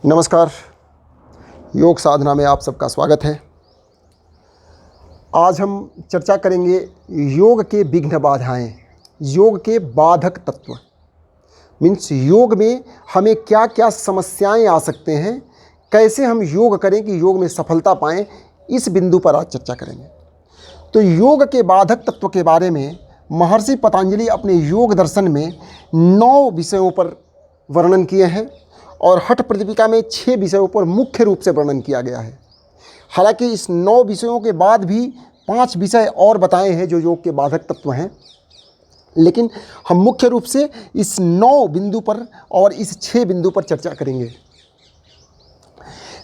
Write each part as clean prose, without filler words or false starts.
नमस्कार। योग साधना में आप सबका स्वागत है। आज हम चर्चा करेंगे योग के विघ्न बाधाएं, योग के बाधक तत्व। मीन्स योग में हमें क्या क्या समस्याएं आ सकते हैं, कैसे हम योग करें कि योग में सफलता पाएं, इस बिंदु पर आज चर्चा करेंगे। तो योग के बाधक तत्व के बारे में महर्षि पतंजलि अपने योग दर्शन में 9 विषयों पर वर्णन किए हैं और हठ प्रदीपिका में 6 विषयों पर मुख्य रूप से वर्णन किया गया है। हालांकि इस 9 विषयों के बाद भी 5 विषय और बताए हैं जो योग के बाधक तत्व हैं, लेकिन हम मुख्य रूप से इस 9 बिंदु पर और इस 6 बिंदु पर चर्चा करेंगे।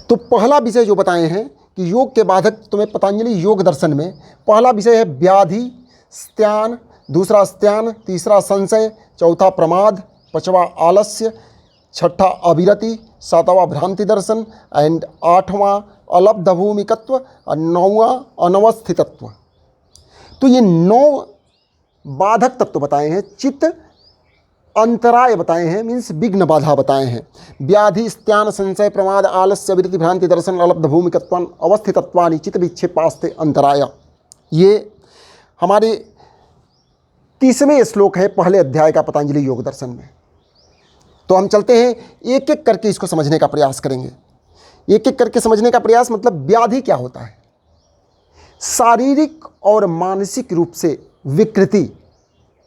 तो पहला विषय जो बताए हैं कि योग के बाधक तत्व में पतंजलि योग दर्शन में पहला विषय है व्याधि, स्त्यान, दूसरा स्त्यान, तीसरा संशय, चौथा प्रमाद, पांचवा आलस्य, छठा अविरति, सातवां भ्रांति दर्शन एंड 8वां अलब्ध भूमिकत्व और 9वां अनवस्थितत्व। तो ये 9 बाधक तत्व बताए हैं, चित्त अंतराय बताए हैं, मीन्स विघ्न बाधा बताए हैं। व्याधि, स्त्यान, संशय, प्रमाद, आलस्य, अविरति, भ्रांति दर्शन, अलब्ध भूमिकत्वान् अवस्थितत्वानि चित्त विक्षेपास्ते अंतराय। ये हमारे 30वें श्लोक है पहले अध्याय का पतंजलि योग दर्शन में। तो हम चलते हैं, एक एक करके इसको समझने का प्रयास करेंगे। एक एक करके समझने का प्रयास मतलब व्याधि क्या होता है। शारीरिक और मानसिक रूप से विकृति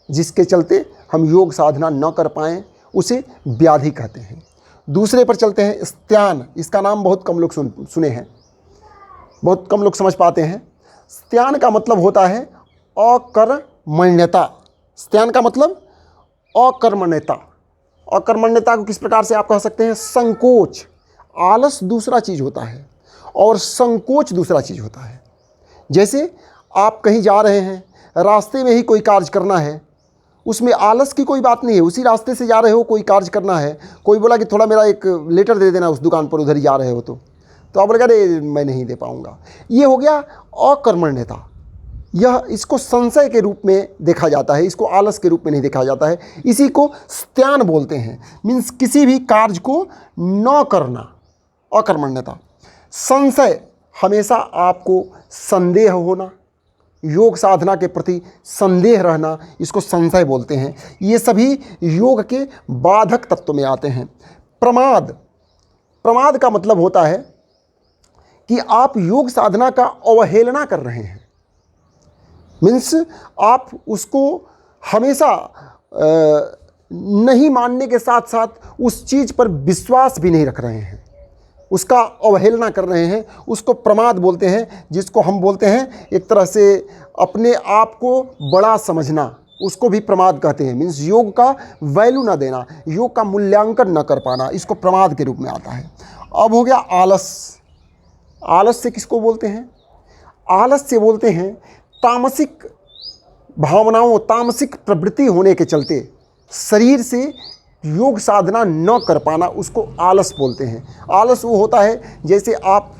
जिसके चलते हम योग साधना न कर पाएँ उसे व्याधि कहते हैं। दूसरे पर चलते हैं, स्त्यान। इसका नाम बहुत कम लोग सुने हैं, बहुत कम लोग समझ पाते हैं। स्त्यान का मतलब होता है अकर्मण्यता। स्त्यान का मतलब अकर्मण्यता। अकर्मण्यता को किस प्रकार से आप कह सकते हैं? संकोच। आलस दूसरा चीज़ होता है और संकोच दूसरा चीज़ होता है। जैसे आप कहीं जा रहे हैं, रास्ते में ही कोई कार्य करना है, उसमें आलस की कोई बात नहीं है। उसी रास्ते से जा रहे हो, कोई कार्य करना है, कोई बोला कि थोड़ा मेरा एक लेटर दे देना उस दुकान पर, उधर ही जा रहे हो तो आप बोलेगा अरे मैं नहीं दे पाऊँगा। ये हो गया अकर्मण्यता। यह इसको संशय के रूप में देखा जाता है, इसको आलस के रूप में नहीं देखा जाता है। इसी को स्त्यान बोलते हैं, मीन्स किसी भी कार्य को न करना, अकर्मण्यता। संशय, हमेशा आपको संदेह होना, योग साधना के प्रति संदेह रहना, इसको संशय बोलते हैं। ये सभी योग के बाधक तत्व में आते हैं। प्रमाद, प्रमाद का मतलब होता है कि आप योग साधना का अवहेलना कर रहे हैं। मीन्स आप उसको हमेशा नहीं मानने के साथ साथ उस चीज़ पर विश्वास भी नहीं रख रहे हैं, उसका अवहेलना कर रहे हैं, उसको प्रमाद बोलते हैं। जिसको हम बोलते हैं एक तरह से अपने आप को बड़ा समझना, उसको भी प्रमाद कहते हैं। मीन्स योग का वैल्यू ना देना, योग का मूल्यांकन न कर पाना, इसको प्रमाद के रूप में आता है। अब हो गया आलस। आलस्य किसको बोलते हैं? आलस्य बोलते हैं तामसिक भावनाओं, तामसिक प्रवृत्ति होने के चलते शरीर से योग साधना न कर पाना, उसको आलस बोलते हैं। आलस वो होता है जैसे आप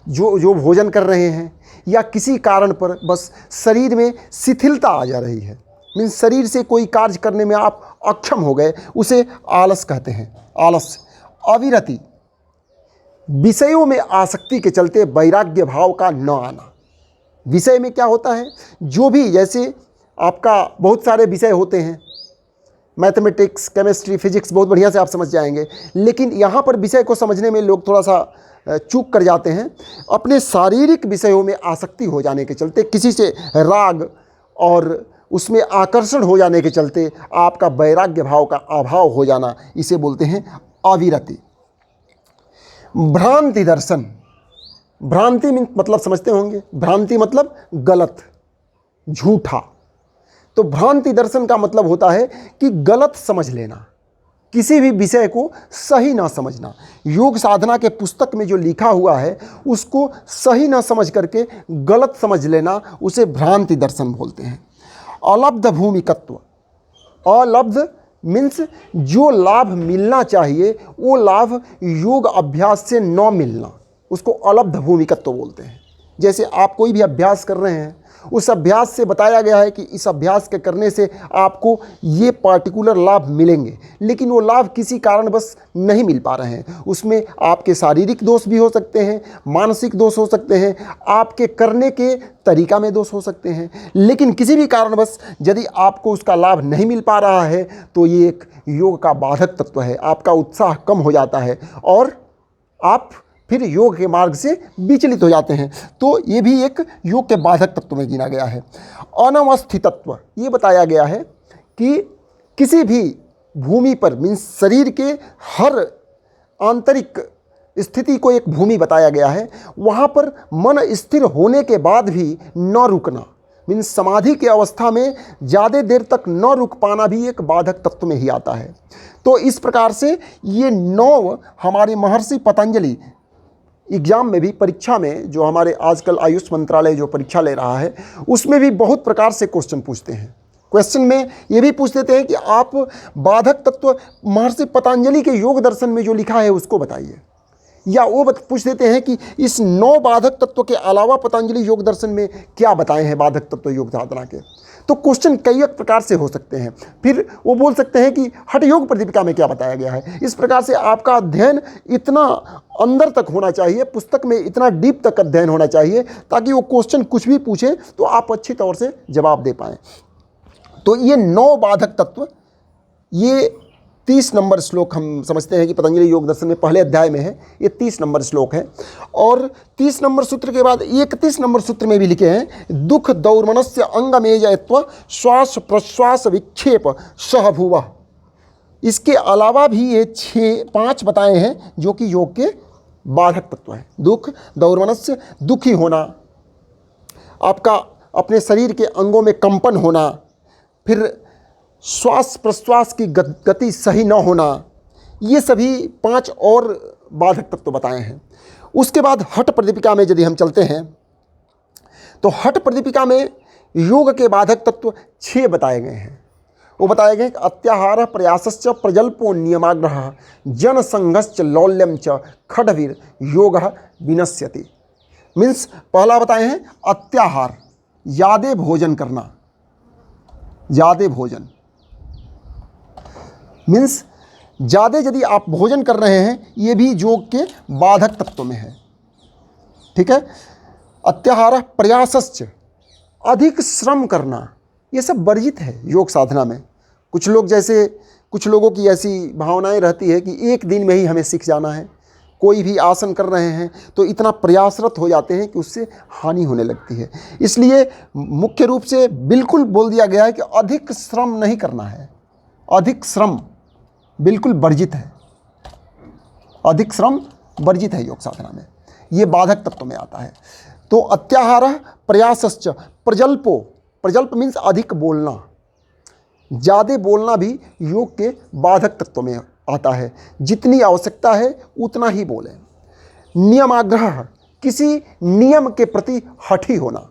जो भोजन कर रहे हैं या किसी कारण पर बस शरीर में शिथिलता आ जा रही है, मीन्स शरीर से कोई कार्य करने में आप अक्षम हो गए, उसे आलस कहते हैं। आलस। अविरति, विषयों में आसक्ति के चलते वैराग्य भाव का न आना। विषय में क्या होता है, जो भी, जैसे आपका बहुत सारे विषय होते हैं, मैथमेटिक्स, केमिस्ट्री, फिजिक्स, बहुत बढ़िया से आप समझ जाएंगे, लेकिन यहाँ पर विषय को समझने में लोग थोड़ा सा चूक कर जाते हैं। अपने शारीरिक विषयों में आसक्ति हो जाने के चलते, किसी से राग और उसमें आकर्षण हो जाने के चलते आपका वैराग्य भाव का अभाव हो जाना, इसे बोलते हैं अविरति। भ्रांति दर्शन। भ्रांति मतलब समझते होंगे, भ्रांति मतलब गलत, झूठा। तो भ्रांति दर्शन का मतलब होता है कि गलत समझ लेना, किसी भी विषय को सही ना समझना। योग साधना के पुस्तक में जो लिखा हुआ है उसको सही ना समझ करके गलत समझ लेना, उसे भ्रांति दर्शन बोलते हैं। अलब्ध भूमिकत्व। अलब्ध मीन्स जो लाभ मिलना चाहिए वो लाभ योग अभ्यास से न मिलना, उसको अलब्ध भूमिकत्व बोलते हैं। जैसे आप कोई भी अभ्यास कर रहे हैं उस अभ्यास से बताया गया है कि इस अभ्यास के करने से आपको ये पार्टिकुलर लाभ मिलेंगे, लेकिन वो लाभ किसी कारणवश नहीं मिल पा रहे हैं। उसमें आपके शारीरिक दोष भी हो सकते हैं, मानसिक दोष हो सकते हैं, आपके करने के तरीका में दोष हो सकते हैं, लेकिन किसी भी कारणवश यदि आपको उसका लाभ नहीं मिल पा रहा है तो ये एक योग का बाधक तत्व है। आपका उत्साह कम हो जाता है और आप फिर योग के मार्ग से विचलित हो जाते हैं। तो ये भी एक योग के बाधक तत्व में गिना गया है। अनवस्थितत्व, ये बताया गया है कि किसी भी भूमि पर मीन्स शरीर के हर आंतरिक स्थिति को एक भूमि बताया गया है, वहाँ पर मन स्थिर होने के बाद भी न रुकना, मीन्स समाधि की अवस्था में ज़्यादा देर तक न रुक पाना भी एक बाधक तत्व में ही आता है। तो इस प्रकार से ये 9 हमारे महर्षि पतंजलि एग्ज़ाम में भी, परीक्षा में, जो हमारे आजकल आयुष मंत्रालय जो परीक्षा ले रहा है उसमें भी बहुत प्रकार से क्वेश्चन पूछते हैं। क्वेश्चन में ये भी पूछ लेते हैं कि आप बाधक तत्व महर्षि पतंजलि के योग दर्शन में जो लिखा है उसको बताइए, या वो पूछ देते हैं कि इस 9 बाधक तत्व के अलावा पतंजलि योग दर्शन में क्या बताए हैं बाधक तत्व योग साधना के। तो क्वेश्चन कई एक प्रकार से हो सकते हैं। फिर वो बोल सकते हैं कि हठ योग प्रदीपिका में क्या बताया गया है। इस प्रकार से आपका अध्ययन इतना अंदर तक होना चाहिए, पुस्तक में इतना डीप तक अध्ययन होना चाहिए ताकि वो क्वेश्चन कुछ भी पूछे तो आप अच्छी तौर से जवाब दे पाएँ। तो ये 9 बाधक तत्व, ये 30 नंबर श्लोक हम समझते हैं कि पतंजलि योग दर्शन में पहले अध्याय में है, ये 30 नंबर श्लोक है। और 30 नंबर सूत्र के बाद 31 नंबर सूत्र में भी लिखे हैं, दुख दौर्मनस्य अंगमेजयत्व श्वास प्रश्वास विक्षेप सहभुव। इसके अलावा भी ये 5 बताए हैं जो कि योग के बाधक तत्व हैं। दुख दौर्मनस्य, दुखी होना, आपका अपने शरीर के अंगों में कंपन होना, फिर श्वास प्रश्वास की गति सही न होना, ये सभी 5 और बाधक तत्व बताए हैं। उसके बाद हठ प्रदीपिका में यदि हम चलते हैं तो हठ प्रदीपिका में योग के बाधक तत्व 6 बताए गए हैं। वो बताए गए कि अत्याहार प्रयासश्च प्रजल्पो नियमाग्रह जनसंघश्च लौल्यम च खड्वीर योग विनश्यति। मीन्स पहला बताए हैं अत्याहार, ज़्यादा भोजन करना, ज़्यादा भोजन मीन्स ज़्यादा यदि आप भोजन कर रहे हैं, ये भी योग के बाधक तत्व में है। ठीक है। अत्याहार प्रयासश्च, अधिक श्रम करना, ये सब वर्जित है योग साधना में। कुछ लोगों की ऐसी भावनाएं रहती है कि एक दिन में ही हमें सीख जाना है। कोई भी आसन कर रहे हैं तो इतना प्रयासरत हो जाते हैं कि उससे हानि होने लगती है। इसलिए मुख्य रूप से बिल्कुल बोल दिया गया है कि अधिक श्रम नहीं करना है। अधिक श्रम बिल्कुल वर्जित है, अधिक श्रम वर्जित है योग साधना में, ये बाधक तत्व में आता है। तो अत्याहार प्रयासश्च प्रजल्पो, प्रजल्प मीन्स अधिक बोलना, ज़्यादा बोलना भी योग के बाधक तत्व में आता है। जितनी आवश्यकता है उतना ही बोलें। नियमाग्रह, किसी नियम के प्रति हठी होना।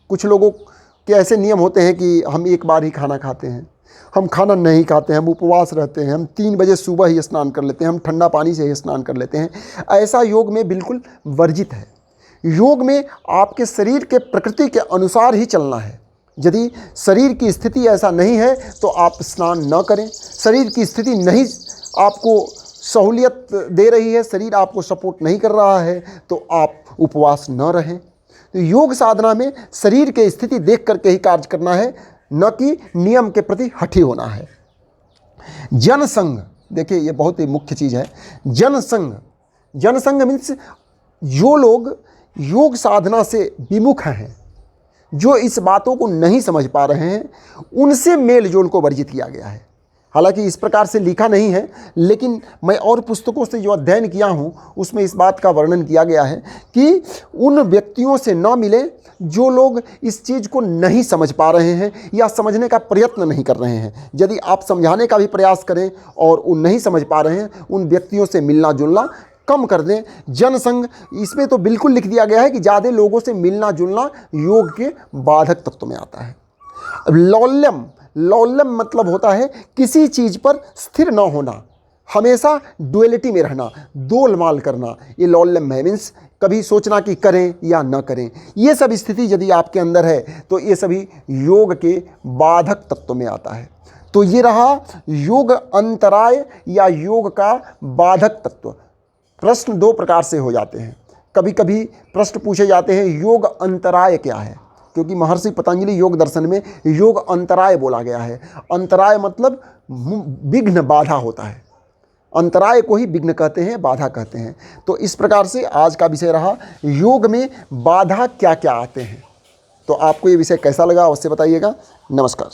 कुछ लोगों के ऐसे नियम होते हैं कि हम एक बार ही खाना खाते हैं, हम खाना नहीं खाते हैं, हम उपवास रहते हैं, हम 3 बजे सुबह ही स्नान कर लेते हैं, हम ठंडा पानी से ही स्नान कर लेते हैं। ऐसा योग में बिल्कुल वर्जित है। योग में आपके शरीर के प्रकृति के अनुसार ही चलना है। यदि शरीर की स्थिति ऐसा नहीं है तो आप स्नान न करें। शरीर की स्थिति नहीं आपको सहूलियत दे रही है, शरीर आपको सपोर्ट नहीं कर रहा है, तो आप उपवास न रहें। तो योग साधना में शरीर के स्थिति देख करके ही कार्य करना है, न कि नियम के प्रति हठी होना है। जनसंघ, देखिए ये बहुत ही मुख्य चीज़ है। जनसंघ, जनसंघ मीन्स जो लोग योग साधना से विमुख हैं, जो इस बातों को नहीं समझ पा रहे हैं, उनसे मेल जोल को वर्जित किया गया है। हालांकि इस प्रकार से लिखा नहीं है, लेकिन मैं और पुस्तकों से जो अध्ययन किया हूँ उसमें इस बात का वर्णन किया गया है कि उन व्यक्तियों से न मिले जो लोग इस चीज़ को नहीं समझ पा रहे हैं या समझने का प्रयत्न नहीं कर रहे हैं। यदि आप समझाने का भी प्रयास करें और वो नहीं समझ पा रहे हैं, उन व्यक्तियों से मिलना जुलना कम कर दें। जनसंघ, इसमें तो बिल्कुल लिख दिया गया है कि ज़्यादा लोगों से मिलना जुलना योग के बाधक तत्व में आता है। लौल्यम, लौल्यम मतलब होता है किसी चीज़ पर स्थिर न होना। हमेशा डुअलिटी में रहना, दोलमाल करना, ये लॉल्लम है, मीन्स कभी सोचना कि करें या न करें, ये सब स्थिति यदि आपके अंदर है तो ये सभी योग के बाधक तत्व में आता है। तो ये रहा योग अंतराय या योग का बाधक तत्व। प्रश्न दो प्रकार से हो जाते हैं। कभी कभी प्रश्न पूछे जाते हैं योग अंतराय क्या है, क्योंकि महर्षि पतंजलि योग दर्शन में योग अंतराय बोला गया है। अंतराय मतलब विघ्न, बाधा होता है। अंतराय को ही विघ्न कहते हैं, बाधा कहते हैं। तो इस प्रकार से आज का विषय रहा योग में बाधा क्या क्या आते हैं। तो आपको ये विषय कैसा लगा अवश्य बताइएगा। नमस्कार।